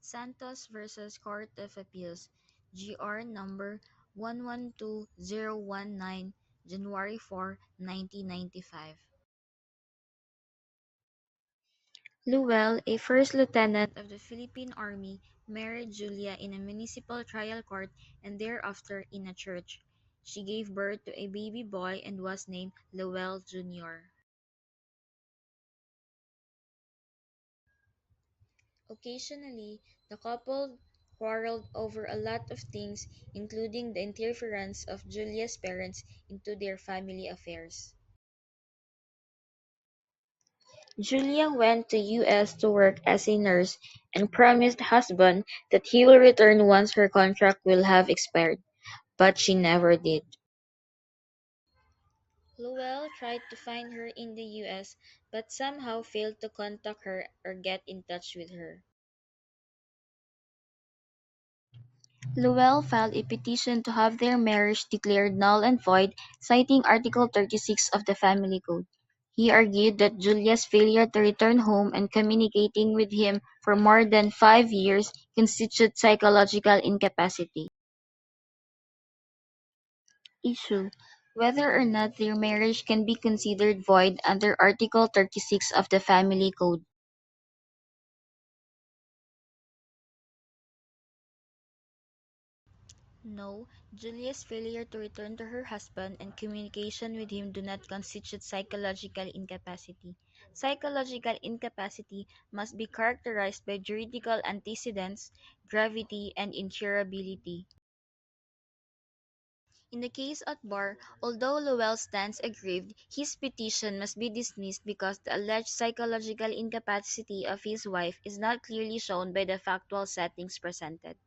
Santos versus Court of Appeals, GR number 112019, January 4, 1995. Luell, a first lieutenant of the Philippine Army, married Julia in a municipal trial court and thereafter in a church. She gave birth to a baby boy and was named Luell Jr. Occasionally, the couple quarreled over a lot of things, including the interference of Julia's parents into their family affairs. Julia went to US to work as a nurse and promised husband that he will return once her contract will have expired, but she never did. Lowell tried to find her in the US but somehow failed to contact her or get in touch with her. Lowell filed a petition to have their marriage declared null and void, citing Article 36 of the Family Code. He argued that Julia's failure to return home and communicating with him for more than 5 years constituted psychological incapacity. Issue: whether or not their marriage can be considered void under Article 36 of the Family Code. No, Julia's failure to return to her husband and communication with him do not constitute psychological incapacity. Psychological incapacity must be characterized by juridical antecedents, gravity, and incurability. In the case at bar, although Lowell stands aggrieved, his petition must be dismissed because the alleged psychological incapacity of his wife is not clearly shown by the factual settings presented.